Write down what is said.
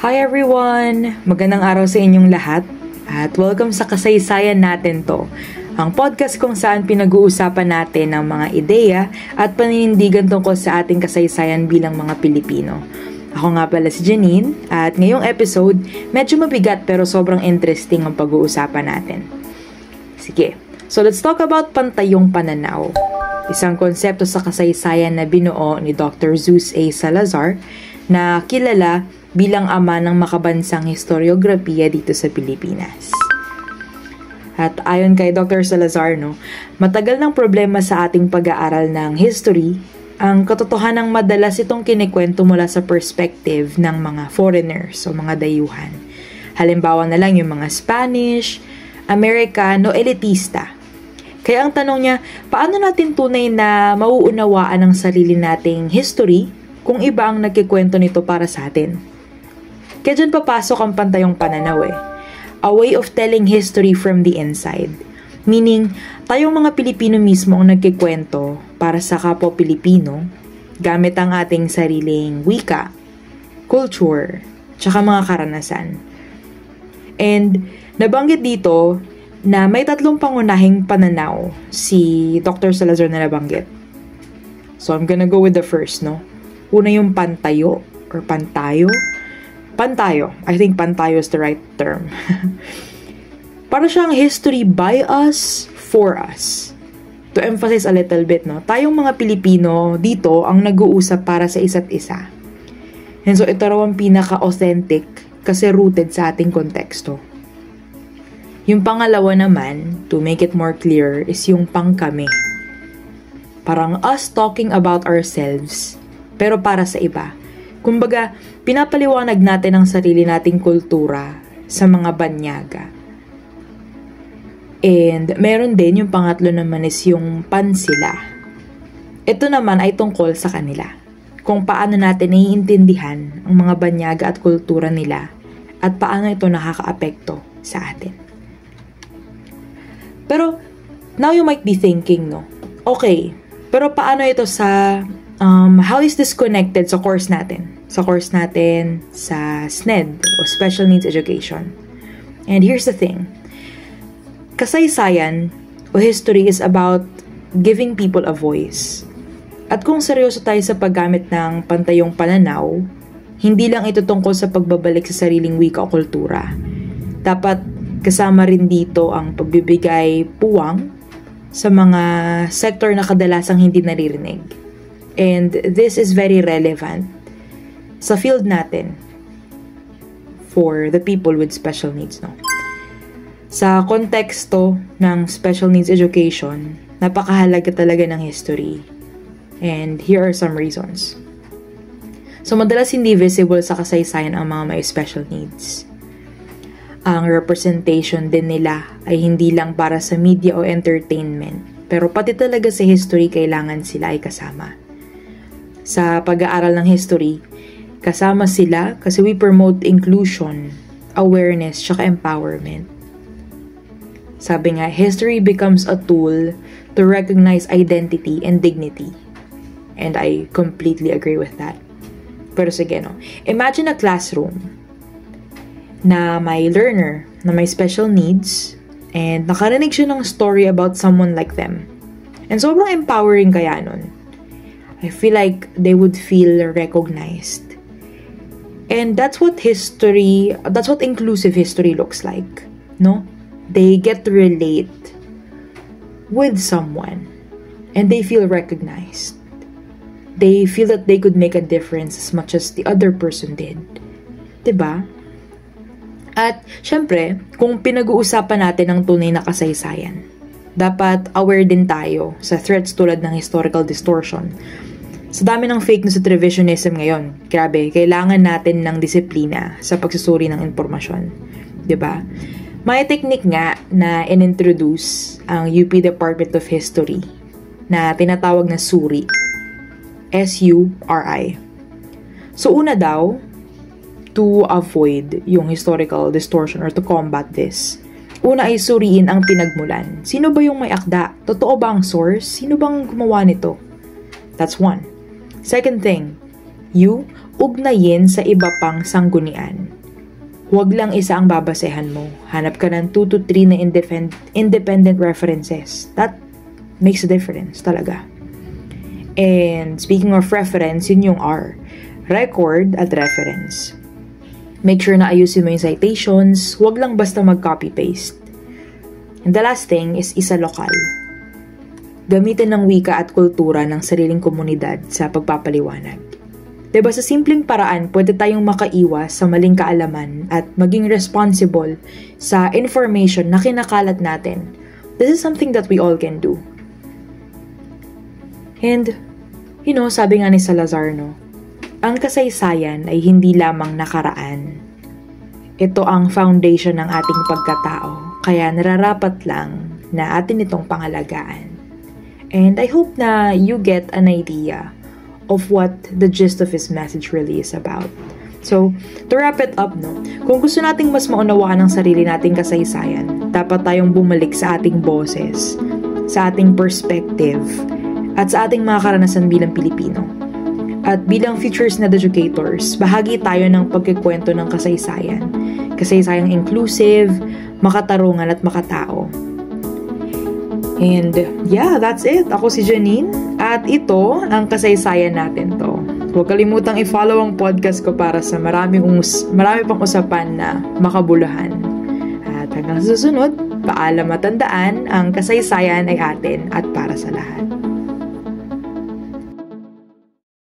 Hi everyone! Magandang araw sa inyong lahat at welcome sa Kasaysayan Natin To, ang podcast kung saan pinag-uusapan natin ang mga ideya at paninindigan tungkol sa ating kasaysayan bilang mga Pilipino. Ako nga pala si Janine at ngayong episode medyo mabigat pero sobrang interesting ang pag-uusapan natin. Sige, so let's talk about pantayong pananaw. Isang konsepto sa kasaysayan na binuo ni Dr. Zeus A. Salazar na kilala bilang ama ng makabansang historiografiya dito sa Pilipinas. At ayon kay Dr. Salazar, matagal ng problema sa ating pag-aaral ng history ang katotohanang madalas itong kinikwento mula sa perspective ng mga foreigners o mga dayuhan. Halimbawa na lang yung mga Spanish, Amerikano, elitista. Kaya ang tanong niya, paano natin tunay na mauunawaan ang sarili nating history kung iba ang nagkikwento nito para sa atin? Kaya dyan papasok ang pantayong pananaw A way of telling history from the inside. Meaning, tayong mga Pilipino mismo ang nagkikwento para sa kapwa Pilipino gamit ang ating sariling wika, culture, tsaka mga karanasan. And nabanggit dito na may tatlong pangunahing pananaw si Dr. Salazar na nabanggit. So I'm gonna go with the first, Una yung pantayo or pantayo. Pantayo. I think pantayo is the right term. Para siyang history by us, for us. To emphasize a little bit, tayong mga Pilipino dito ang nag-uusap para sa isa't isa. And so ito raw ang pinaka-authentic kasi rooted sa ating konteksto. Yung pangalawa naman, to make it more clear, is yung pangkami. Parang us talking about ourselves, pero para sa iba. Kumbaga, pinapaliwanag natin ang sarili nating kultura sa mga banyaga. And meron din yung pangatlo naman is yung pansila. Ito naman ay tungkol sa kanila. Kung paano natin naiintindihan ang mga banyaga at kultura nila at paano ito nakakaapekto sa atin. Pero, now you might be thinking, okay, pero paano ito sa how is this connected sa course natin? Sa course natin sa SNED o Special Needs Education. And here's the thing. Kasaysayan o history is about giving people a voice. At kung seryoso tayo sa paggamit ng pantayong pananaw, hindi lang ito tungkol sa pagbabalik sa sariling wika o kultura. Dapat kasama rin dito ang pagbibigay puwang sa mga sektor na kadalasang hindi naririnig. And this is very relevant sa field natin for the people with special needs, Sa konteksto ng special needs education, napakahalaga talaga ng history. And here are some reasons. So, madalas hindi visible sa kasaysayan ang mga may special needs. Ang representation din nila ay hindi lang para sa media o entertainment, pero pati talaga sa history kailangan sila ay kasama. Sa pag-aaral ng history, kasama sila kasi we promote inclusion, awareness, tsaka empowerment. Sabi nga, history becomes a tool to recognize identity and dignity. And I completely agree with that. Pero sige, imagine a classroom na may learner na may special needs and nakarinig siya ng story about someone like them. And sobrang empowering kaya nun. I feel like they would feel recognized. And that's what inclusive history looks like, They get to relate with someone and they feel recognized. They feel that they could make a difference as much as the other person did. 'Di ba? At syempre, kung pinag-uusapan natin ang tunay na kasaysayan, dapat aware din tayo sa threats tulad ng historical distortion. Sa dami ng fake news at revisionism ngayon, grabe, kailangan natin ng disiplina sa pagsusuri ng impormasyon. 'Di ba? May technique nga na inintroduce ang UP Department of History na tinatawag na SURI. SURI. So una daw, to avoid yung historical distortion or to combat this, una ay suriin ang pinagmulan. Sino ba yung may akda? Totoo ba ang source? Sino bang gumawa nito? That's one. Second thing, ugnayin sa iba pang sanggunian. Huwag lang isa ang babasehan mo. Hanap ka ng 2 to 3 na independent references. That makes a difference talaga. And speaking of reference, yun yung R. Record at reference. Make sure na ayusin mo yung citations. Huwag lang basta mag-copy-paste. And the last thing is isa lokal. Gamitin ng wika at kultura ng sariling komunidad sa pagpapaliwanag. Diba sa simpleng paraan, pwede tayong makaiwas sa maling kaalaman at maging responsible sa information na kinakalat natin. This is something that we all can do. And, sabi nga ni Salazar, ang kasaysayan ay hindi lamang nakaraan. Ito ang foundation ng ating pagkatao, kaya nararapat lang na atin itong pangalagaan. And I hope na you get an idea of what the gist of his message really is about. So, to wrap it up, kung gusto nating mas maunawaan ang sarili nating kasaysayan, dapat tayong bumalik sa ating boses, sa ating perspective, at sa ating mga karanasan bilang Pilipino. At bilang Futuresned educators, bahagi tayo ng pagkikwento ng kasaysayan. Kasaysayang inclusive, makatarungan at makatao. And yeah, that's it. Ako si Janine at ito ang kasaysayan natin to. Huwag kalimutang i-follow ang podcast ko para sa marami pang usapan na makabuluhan. At hanggang sa susunod, paalam at tandaan, ang kasaysayan ay atin at para sa lahat.